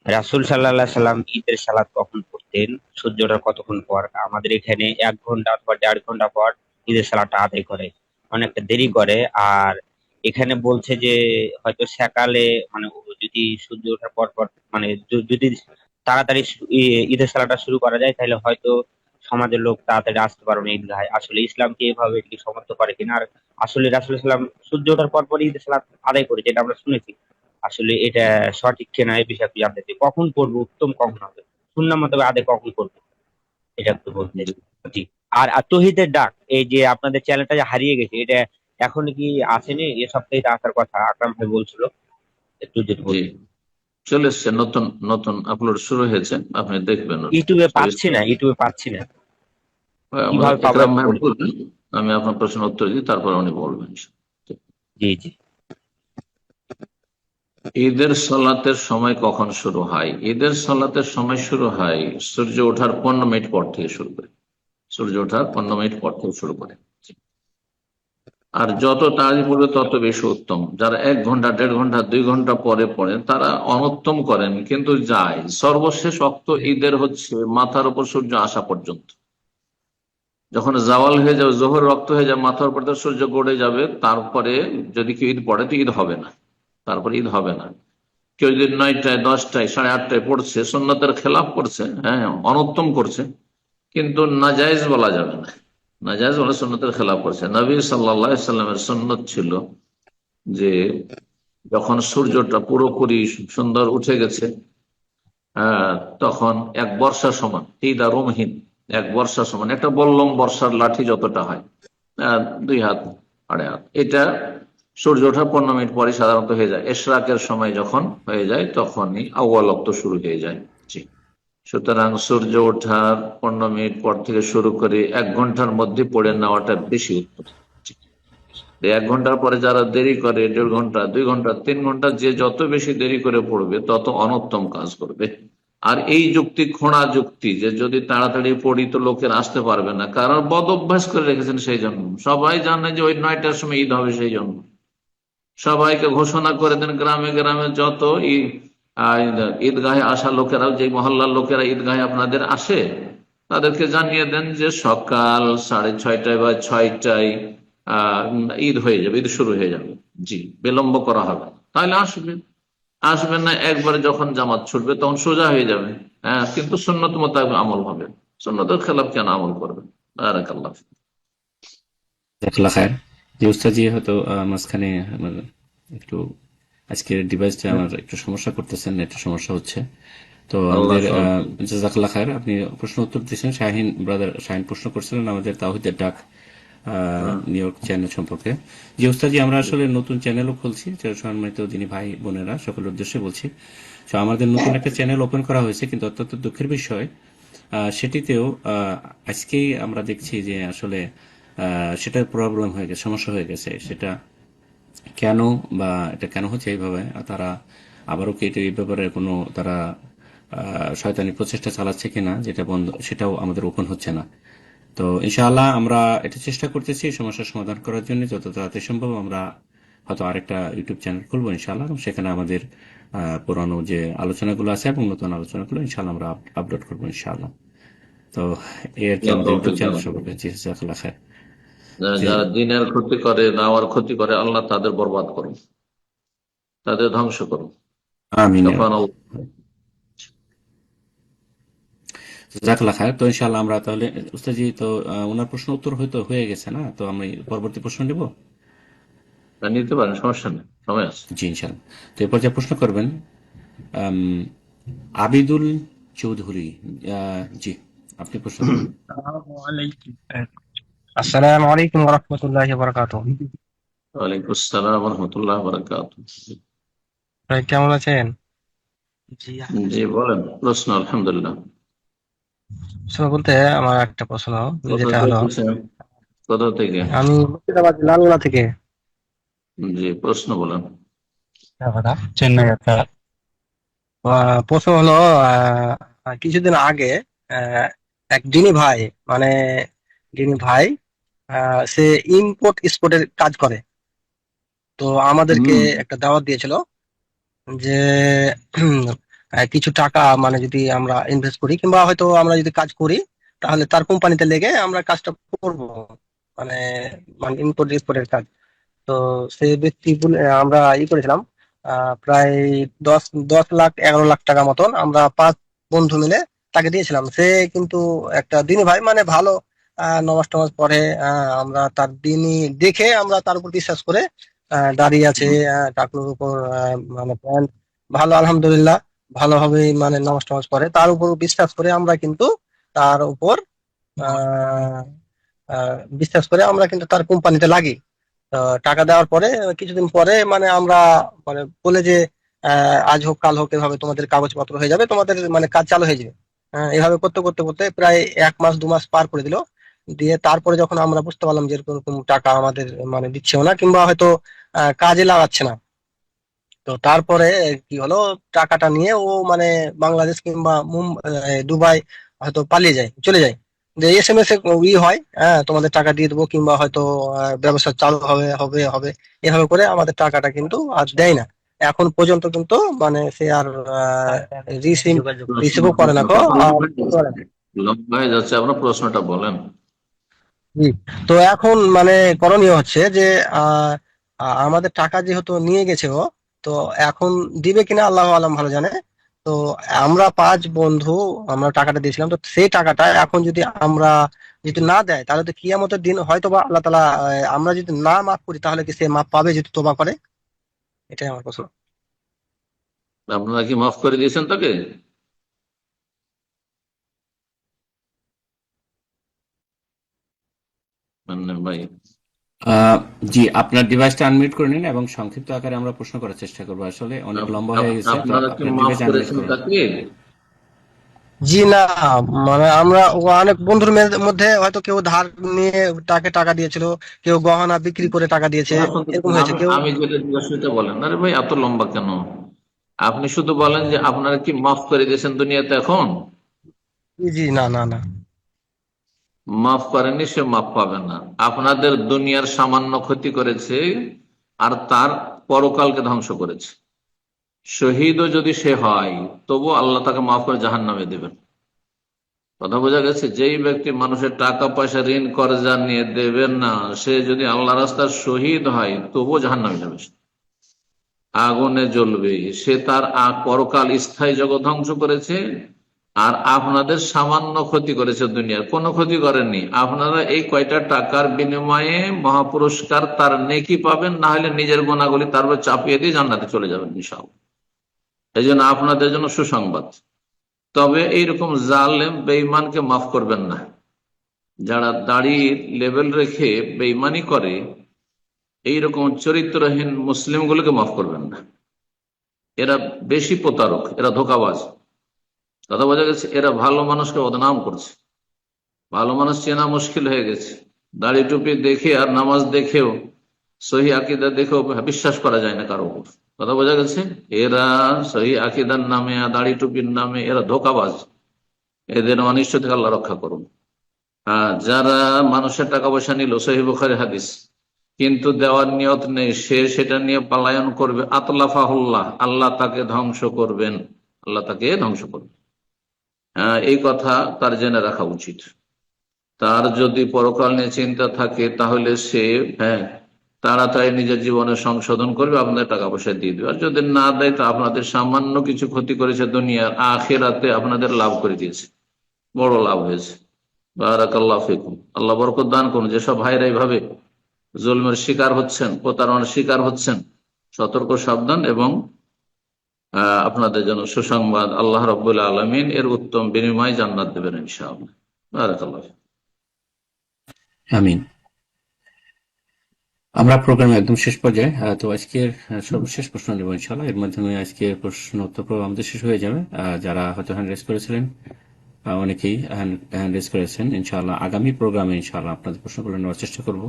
রাসূল সাল্লাল্লাহু আলাইহি সাল্লাম ঈদের সালাত কখন পড়তেন, সূর্য ওঠার কতক্ষণ পর? আমাদের এখানে 1 ঘন্টা অথবা 1.5 ঘন্টা পর ঈদের সালাতটা আদায় করে, অনেকটা দেরি করে। আর এখানে বলছে যে হয়তো সকালে, মানে যদি সূর্য ওঠার পর পর, মানে যদি তাড়াতাড়ি ঈদের সালাতটা শুরু করা যায়, তাহলে হয়তো সমাজের লোক তাড়াতাড়ি আসতে পারবে না ঈদগাহে। আসলে ইসলাম কি এভাবে কি সমর্থ করে কিনা? আর আসলে রাসূল সাল্লাল্লাহু আলাইহি সাল্লাম সূর্য ওঠার পর পর ঈদের সালাত আদায় করেছে, এটা আমরা শুনেছি। আসলে এটা সঠিক কিনা এই বিষয়ে একটু জানতে চাই, কখন করবো, উত্তম কখন হবে, সুন্নাহ মোতাবেক আদায় কখন করবো, এটা একটু বলতে। জি। আর আর তৌহিদের ডাক, এই যে আপনাদের চ্যানেলটা যে হারিয়ে গেছে, এটা এখন কি আসেনি? এ সপ্তাহে আসার কথা আকরাম ভাই বলছিল, একটু যদি জি, বলতেন। চলে এসছে, নতুন নতুন আপলোড শুরু হয়েছে, আপনি দেখবেন। ইউটিউবে পাচ্ছি না, কিভাবে পাবো একরাম একটু ভাই বলুন। বলবেন, আমি আপনার প্রশ্নের উত্তর দিই, তারপর উনি বলবেন। জি জি। ঈদের সালাতের সময় কখন শুরু হয়? ঈদের সালাতের সময় শুরু হয় সূর্য ওঠার 15 মিনিট পর থেকে শুরু করে, সূর্য ওঠার 15 মিনিট পর থেকে শুরু করে। আর যত তাড়াতাড়ি পড়বে তত বেশি উত্তম। যারা 1 ঘন্টা, 1.5 ঘন্টা, 2 ঘন্টা পরে পড়েন, তারা অনুত্তম করেন, কিন্তু যায়। সর্বশেষ ওয়াক্ত ঈদের হচ্ছে মাথার উপর সূর্য আসা পর্যন্ত। যখন জাওয়াল হয়ে যাবে, জোহর রক্ত হয়ে যাবে, মাথার উপর থেকে সূর্য গড়ে যাবে, তারপরে যদি কেউ ঈদ পড়ে তো ঈদ হবে না, তারপরে ঈদ হবে না। কেউ যদি 9টায়, 10টায়, 8:30টায় পড়ছে, সুন্নতের খেলাফ করছে, হ্যাঁ অনুত্তম করছে, কিন্তু নাজায়েজ বলা যাবে না। নাজায়েজ বলে সুন্নতের খেলাফ করছে। নবী সাল্লাল্লাহু আলাইহি সাল্লামের সুন্নত ছিল যে যখন সূর্যটা পুরোপুরি সুন্দর উঠে গেছে, তখন 1 বর্ষা সমান, তিদা রুমহীন, 1 বর্ষা সমান, একটা বল্লম বর্ষার লাঠি যতটা হয়, 2 হাত 2.5 হাত, এটা সূর্য ওঠার 15 মিনিট পরে সাধারণত হয়ে যায়। এশরাকের সময় যখন হয়ে যায়, তখনই আউয়াল ওয়াক্ত শুরু হয়ে যায়। জি, সুতরাং সূর্য ওঠার 15 মিনিট পর থেকে শুরু করে 1 ঘন্টার মধ্যে পড়ে নেওয়াটা বেশি উত্তম। 1 ঘন্টার পরে যারা দেরি করে, 1.5 ঘন্টা, 2 ঘন্টা, 3 ঘন্টা, যে যত বেশি দেরি করে পড়বে তত অনুত্তম কাজ করবে। আর এই যুক্তি খোঁড়া যুক্তি যে যদি তাড়াতাড়ি পড়ি তো লোকের আসতে পারবে না, কারণ বদ অভ্যাস করে রেখেছেন সেই জন্য। সবাই জানে যে ওই 9টার সময় ঈদ হবে, সেই জন্য সবাইকে ঘোষণা করে দেন গ্রামে গ্রামে যত ঈদগাহে আসা লোকেরাও, যে মহল্লার লোকেরা ঈদগাহে আপনাদের আসে তাদেরকে জানিয়ে দেন যে সকাল 6:30 বা 6টায় ঈদ হয়ে যাবে, ঈদ শুরু হয়ে যাবে, জি বিলম্ব করা হবে না। তাহলে আসবেন না, একবারে যখন জামাত ছুটবে তখন সোজা হয়ে যাবে। হ্যাঁ, কিন্তু সুন্নত মোতাবেক আমল হবে, সুন্নতের খেলাফ কেন আমল করবেন? বারাকাল্লাহ ফিক। জাযাকাল্লাহ খায়ের। যে উস্তাদজি হয়তো মাঝখানে আমার একটু আজকের ডিভাইসটা আমার একটু সমস্যা করতেছেন, নেটের সমস্যা হচ্ছে। তো আমাদের জাযাকাল্লাহ খায়ের, আপনি প্রশ্ন উত্তর দিয়েছেন। শাহিন ব্রাদার শাহিন প্রশ্ন করছিলেন আমাদের তাওহীদের ডাক নিউ ইয়র্ক চ্যানেল সম্পর্কে। যে উস্তাদজি আমরা আসলে নতুন চ্যানেলও খুলছি, সম্মানিত দিনী ভাই বোনেরা সকলের উদ্দেশ্যে বলছি। তো আমাদের নতুন একটা চ্যানেল ওপেন করা হয়েছে, কিন্তু অত্যন্ত দুঃখের বিষয় সেটিতেও আজকেই আমরা দেখছি যে আসলে সেটার প্রবলেম হয়ে গেছে, সমস্যা হয়ে গেছে। সেটা কেন বা এটা কেন হচ্ছে এইভাবে, তারা আবারও কি এই ব্যাপারে কোনো তারা শয়তানি প্রচেষ্টা চালাচ্ছে কিনা যেটা বন্ধ, সেটাও আমাদের ওপেন হচ্ছে না। তো ইনশাআল্লাহ আমরা এটা চেষ্টা করতেছি সমস্যার সমাধান করার জন্য, যত তাড়াতাড়ি সম্ভব আমরা হয়তো আরেকটা ইউটিউব চ্যানেল খুলবো ইনশাআল্লাহ, এবং সেখানে আমাদের পুরানো যে আলোচনাগুলো আছে এবং নতুন আলোচনাগুলো ইনশাআল্লাহ আমরা আপলোড করবো ইনশাআল্লাহ। তো এই আর কি আমাদের ইউটিউব চ্যানেল সম্পর্কে। জি জাযাকাল্লাহ খায়ের। যারা দিনের ক্ষতি করে, নাওয়ার ক্ষতি করে, আল্লাহ তাদের বরবাদ করুন, তাদের ধ্বংস করুন। আমিন। তখন জাযাকাল্লাহ খায়ের। তো ইনশাআল্লাহ আমরা তাহলে উস্তাদজি তো ওনার প্রশ্ন উত্তর হয়তো হয়ে গেছে না, তো আমি পরবর্তী প্রশ্ন নেব। নিতে পারেন, সমস্যা নেই, সময় আছে। জি ইনশাআল্লাহ। তো এরপর যে প্রশ্ন করবেন আবিদুল চৌধুরী, জি আপনি প্রশ্ন করুন। আসসালামু আলাইকুম ওয়া রাহমাতুল্লাহি ওয়া বারাকাতুহু। ওয়ালাইকুম আসসালাম ওয়া রাহমাতুল্লাহি ওয়া বারাকাতুহু। ভাই কেমন আছেন? জি বলেন প্রশ্ন। আলহামদুলিল্লাহ। বলতে আমার একটা প্রশ্ন, যেটা হলো কোথা থেকে? আমি মুর্শিদাবাদ লালগোলা থেকে। জি প্রশ্ন বলেন। চেন্নাই। একটা প্রশ্ন হলো, কিছুদিন আগে এক যিনি ভাই, মানে যিনি ভাই সে ইম্পোর্ট এক্সপোর্টের কাজ করে, তো আমাদেরকে একটা দাওয়াত দিয়েছিল যে কিছু টাকা মানে যদি আমরা ইনভেস্ট করি কিংবা হয়তো আমরা যদি কাজ করি তাহলে তার কোম্পানিতে লেগে আমরা কাজটা করব, মানে মানে ইম্পোর্ট এক্সপোর্টের কাজ। তো সেই ব্যক্তি আমরা করেছিলাম প্রায় 10 লাখ 11 লাখ টাকা মতন আমরা 5 বন্ধু মিলে তাকে দিয়েছিলাম। সে কিন্তু একটা দিনী ভাই, মানে ভালো, নামাজ টামাজ পড়ে, আমরা তার দিনই দেখে আমরা তার উপর বিশ্বাস করে দাঁড়িয়ে আছে, টাকনুর উপর মানে প্যান্ট ভালো, আলহামদুলিল্লাহ ভালোভাবে মানে নামাজ টামাজ পড়ে, তার উপর বিশ্বাস করে আমরা কিন্তু তার উপর আহ বিশ্বাস করে আমরা কিন্তু তার কোম্পানিতে লাগি। টাকা দেওয়ার পরে কিছুদিন পরে মানে আমরা মানে বলে যে আজ হোক কাল হোক এভাবে তোমাদের কাগজপত্র হয়ে যাবে, তোমাদের মানে কাজ চালু হয়ে যাবে। এভাবে করতে করতে করতে প্রায় 1 মাস 2 মাস পার করে দিল। দিয়ে তারপরে যখন আমরা বুঝতে পারলাম যে এরকম টাকা আমাদের মানে দিচ্ছেও না কিংবা হয়তো কাজে লাগাচ্ছে না, তো তারপরে কি হলো, টাকাটা নিয়ে ও মানে বাংলাদেশ কিংবা দুবাই হয়তো পালিয়ে যায়, চলে যায়, যে SMS এ হয়, তোমাদের টাকা দিয়ে দেবো কিংবা হয়তো ব্যবসা চালু হবে হবে হবে, এভাবে করে আমাদের টাকাটা কিন্তু আর দেয় না এখন পর্যন্ত, কিন্তু মানে সে আর রিসিভও করে না। লম্বা হয়ে যাচ্ছে, আপনার প্রশ্নটা বলেন। তো এখন মানে করণীয় হচ্ছে যে আমাদের টাকা যেহেতু নিয়ে গেছে ও, তো এখন দিবে কিনা আল্লাহ আলম ভালো জানে। তো আমরা 5 বন্ধু আমরা টাকাটা দিয়েছিলাম, তো সেই টাকাটা এখন যদি আমরা যদি না দেয় তাহলে তো কিয়ামতের দিন হয়তো বা আল্লাহ তাআলা আমরা যদি না মাফ করি তাহলে কি সে মাফ পাবে যদি তোবা করে? এটাই আমার প্রশ্ন। আপনারা কি মাফ করে দিয়েছেন তাকে? ভাই জি আপনার ডিভাইসটা আনমিউট করে নিন এবং সংক্ষিপ্ত আকারে আমরা প্রশ্ন করার চেষ্টা করবো, আসলে অনেক লম্বা হয়ে গেছে। আপনারা কি মাফ করেছেন তাকে? জি না, মানে আমরা অনেক বন্ধুর মধ্যে হয়তো কেউ ধার নিয়ে তাকে টাকা দিয়েছিল, কেউ গহনা বিক্রি করে টাকা দিয়েছে, এরকম হয়েছে। কেউ আমি যেটা জিজ্ঞাসা বলেন, আরে ভাই এত লম্বা কেন? আপনি শুধু বলেন যে আপনারা কি মাফ করে দিয়েছেন দুনিয়াতে, এখন জি না না না। মাফ করেননি, সে মাফ পাবে না। আপনাদের দুনিয়ার সামান্য ক্ষতি করেছে আর তার পরকালকে ধ্বংস করেছে। শহীদও যদি সে হয় তবু আল্লাহ তাকে মাফ করে জাহান্নামে দেবেন। কথা বোঝা গেছে? যেই ব্যক্তি মানুষের টাকা পয়সা ঋণ কর্জা নিয়ে দেবেন না, সে যদি আল্লাহ রাস্তার শহীদ হয় তবুও জাহান্নামে যাবে, আগুনে জ্বলবে। সে তার পরকাল স্থায়ী জগৎ ধ্বংস করেছে আর আপনাদের সামান্য ক্ষতি করেছে, দুনিয়ার কোনো ক্ষতি করেননি। আপনারা এই কয়টা টাকার বিনিময়ে মহাপুরস্কার তার নেকি পাবেন, না হলে নিজের গুণাগুলি তার উপর চাপিয়ে দিয়ে জান্নাতে চলে যাবেন ইনশাআল্লাহ। এই জন্য আপনাদের জন্য সুসংবাদ। তবে এইরকম জালেম বেঈমানকে মাফ করবেন না। যারা দাড়ির লেভেল রেখে বেঈমানি করে, এইরকম চরিত্রহীন মুসলিমগুলোকে মাফ করবেন না। এরা বেশি প্রতারক, এরা ধোঁকাবাজ। কথা বোঝা গেছে? এরা ভালো মানুষকে বদনাম করছে। ভালো মানুষ চেনা মুশকিল হয়ে গেছে। দাড়ি টুপি দেখে আর নামাজ দেখেও, সহি আকীদা দেখেও বিশ্বাস করা যায় না কারো উপর। কথা বোঝা গেছে? এরা সহি আকীদার নামে, দাড়ি টুপির নামে এরা ধোঁকাবাজ। এদের অনিষ্ট থেকে আল্লাহ রক্ষা করুন। যারা মানুষের টাকা পয়সা নিল, সহিহ বুখারী হাদিস, কিন্তু দেওয়ার নিয়ত নেই, সে সেটা নিয়ে পলায়ন করবে, আতলাফাহুল্লাহ, আল্লাহ তাকে ধ্বংস করবেন, আল্লাহ তাকে ধ্বংস করবেন। এই কথা তার জেনে রাখা উচিত। তার যদি পরকাল নিয়ে চিন্তা থাকে তাহলে সে তাড়াতাড়ি নিজের জীবনে সংশোধন করবে, আপনাদের টাকা পয়সা দিয়ে দেবে। আর যদি না দেয় তো আপনাদের সামান্য কিছু ক্ষতি করেছে দুনিয়ার, আখিরাতে আপনাদের লাভ করে দিয়েছে, বড় লাভ হয়েছে। বারাকাল্লাহু ফিকুম। আল্লাহ বরকত দান করুন। যেসব ভাইরা এইভাবে জুলমের শিকার হচ্ছেন, প্রতারণার শিকার হচ্ছেন, সতর্ক সাবধান। এবং আপনাদের জন্য সুসংবাদ, আল্লাহ রাব্বুল আলামিন এর উত্তম বিনিময় জান্নাত দেবেন ইনশাআল্লাহ। বারাকাল্লাহু ফিকুম। আমিন। আমরা প্রোগ্রামে একদম শেষ পর্যায়ে, তো আজকের সর্বশেষ প্রশ্ন নেব ইনশাআল্লাহ। এর মাধ্যমে আজকে প্রশ্ন উত্তর পর্ব আমাদের শেষ হয়ে যাবে। যারা হয়তো হ্যান্ড রেজ করেছিলেন, অনেকেই হ্যান্ড রেজ করেছেন। ইনশাআল্লাহ আগামী প্রোগ্রামে ইনশাআল্লাহ আপনাদের প্রশ্নগুলো নেওয়ার চেষ্টা করব।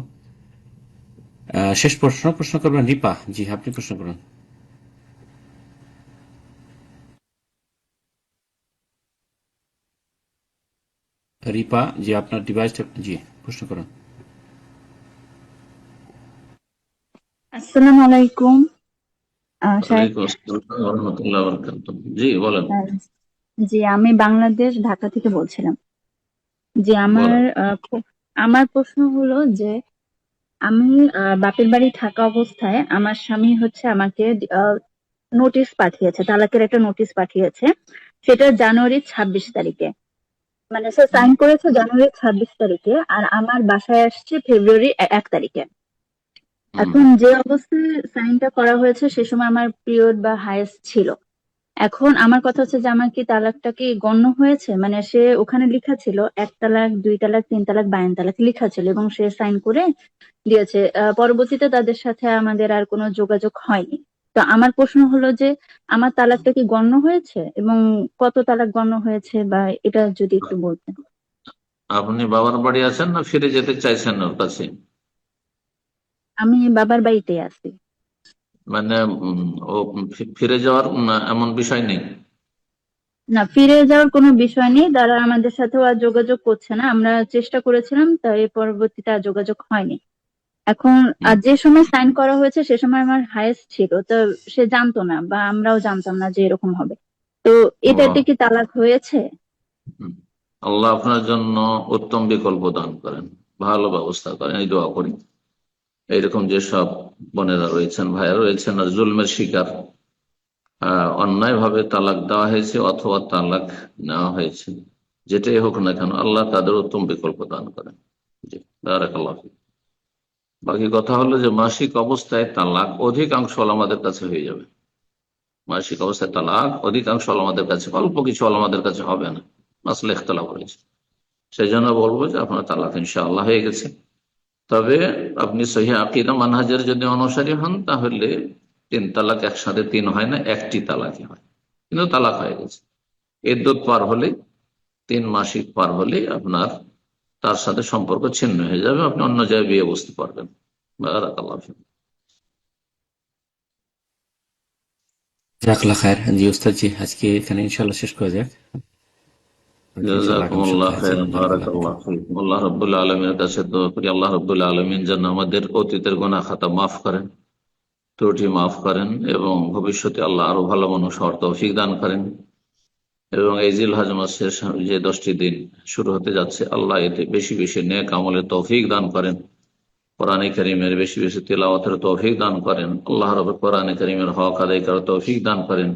শেষ প্রশ্ন করবেন রিপা। জি, আপনি প্রশ্ন করুন। রিপা জি, আপনার ডিভাইসটা, জি প্রশ্ন করুন। আসসালামু আলাইকুম। ওয়ালাইকুম আসসালাম ওয়া রাহমাতুল্লাহি ওয়া বারাকাতুহু। জি বলেন। জি, আমি বাংলাদেশ ঢাকা থেকে বলছিলাম। জি, বলেন। আমার প্রশ্ন হলো যে আমি বাপের বাড়ি থাকা অবস্থায় আমার স্বামী হচ্ছে আমাকে নোটিশ পাঠিয়েছে, তালাকের একটা নোটিশ পাঠিয়েছে। সেটা জানুয়ারি 26 তারিখে, মানে সে সাইন করেছে জানুয়ারি 26 তারিখে, আর আমার বাসায় আসছে ফেব্রুয়ারি 1 তারিখে। এখন যে অবস্থায় সাইনটা করা হয়েছে সে সময় আমার পিরিয়ড বা হায়েস্ট ছিল। এখন আমার কথা হচ্ছে যে আমার কি তালাকটা কি গণ্য হয়েছে? মানে সে ওখানে লেখা ছিল 1 তালাক, 2 তালাক, 3 তালাক, 52 তালাক লেখা ছিল এবং সে সাইন করে দিয়েছে। পরবর্তীতে তাদের সাথে আমাদের আর কোনো যোগাযোগ হয়নি। তো আমার প্রশ্ন হলো যে আমার তালাকটা কি গণ্য হয়েছে এবং কত তালাক গণ্য হয়েছে, বা এটা যদি একটু বলতেন। আপনি বাবার বাড়ি আছেন না ফিরে যেতে চাইছেন ওর কাছে? আমি বাবার বাড়িতে আছি। মানে ও ফিরে যাওয়ার এমন বিষয় নেই? না, ফিরে যাওয়ার কোনো বিষয় নেই। তারা আমাদের সাথে আর যোগাযোগ করছে না। আমরা চেষ্টা করেছিলাম, তাই পরবর্তীতে আর যোগাযোগ হয়নি। এখন আর যে সময় সাইন করা হয়েছে সে সময় আমার হায়েস্ট ছিল, তো সে জানতো না বা আমরাও জানতাম না যে এরকম হবে। তো এটাতে কি তালাক হয়েছে? আল্লাহ আপনার জন্য উত্তম বিকল্প দান করেন, ভালো ব্যবস্থা করেন, এই দোয়া করি। এইরকম যেসব বোনেরা রয়েছেন, ভাইয়া রয়েছেন আর জুলমের শিকার, অন্যায় ভাবে তালাক দেওয়া হয়েছে অথবা তালাক নেওয়া হয়েছে, যেটাই হোক না কেন, আল্লাহ তাদের উত্তম বিকল্প দান করেন। জি, বারাকাল্লাহু ফিক। বাকি কথা হলো যে মাসিক অবস্থায় তালাক অধিকাংশ আমাদের কাছে হয়ে যাবে। মাসিক অবস্থায় তালাক অধিকাংশ আমাদের কাছে, অল্প কিছু আমাদের কাছে হবে না, মাসলা ইখতিলাফ হয়েছে। সেই জন্য বলবো যে আপনার তালাক ইনশাআল্লাহ হয়ে গেছে। তবে আপনি সহিহ আকীদা মানহাজের যদি অনুসারী হন তাহলে 3 তালাক একসাথে 3 হয় না, একটি তালাকই হয়, কিন্তু তালাক হয়ে গেছে। ইদ্দত পার হলে, 3 মাসিক পার হলে আপনার তার সাথে সম্পর্ক ছিন্ন হয়ে যাবে, আপনি অন্য জায়গায় বিয়ে বসতে পারবেন। বারাকাল্লাহু ফিক। জাজাকাল্লাহ খায়ের। জি উস্তাদ জি, আজকে এখানে ইনশাল্লাহ শেষ করা যাক। ইনশাল্লাহ আগামী জাযাকুমুল্লাহ সপ্তাহে খাইরান, আলোচনা করবো। বারাকাল্লাহু ফীকুম। আল্লাহ রাব্বুল আলামিনের কাছে দোয়া করি, আল্লাহ রাব্বুল আলামিন যেন আমাদের অতীতের গুনাহ খাতা মাফ করেন, ত্রুটি মাফ করেন এবং ভবিষ্যতে আল্লাহ আরো ভালো মানুষ হওয়ার তৌফিক দান করেন। এবং এই জিলহজ মাসের যে 10টি দিন শুরু হতে যাচ্ছে, আল্লাহ এতে বেশি বেশি নেক আমলের তৌফিক দান করেন, কোরআনে কারীমের বেশি বেশি তিলাওয়াতের তৌফিক দান করেন, আল্লাহ রাব্বুল কোরআনে কারীমের হক আদায় করার তৌফিক দান করেন,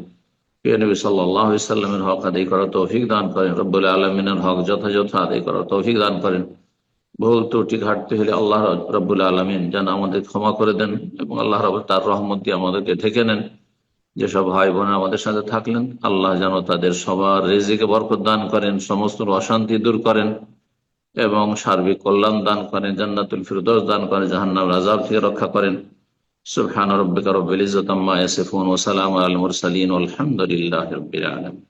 প্রিয় নবী সাল্লাল্লাহু আলাইহি সাল্লামের হক আদায় করার তৌফিক দান করেন, রব্বুল আলামিনের হক যথাযথ আদায় করার তৌফিক দান করেন। ভুল ত্রুটি ঘাটতি হলে আল্লাহ রব্বুল আলামিন যেন আমাদের ক্ষমা করে দেন এবং আল্লাহ রাব্বুল তার রহমত দিয়ে আমাদেরকে ঢেকে নেন। যেসব ভাই বোন আমাদের সাথে থাকলেন, আল্লাহ যেন তাদের সবার রিজিকে বরকত দান করেন, সমস্ত অশান্তি দূর করেন এবং সার্বিক কল্যাণ দান করেন, জান্নাতুল ফিরদৌস দান করেন, জাহান্নামের আযাব থেকে রক্ষা করেন। সুবহান রাব্বিকা রাব্বিল ইজ্জাতি আম্মা ইয়াসিফুন ওয়া সালামুন আলাল মুরসালিন ওয়ালহামদুলিল্লাহি রাব্বিল আলামিন।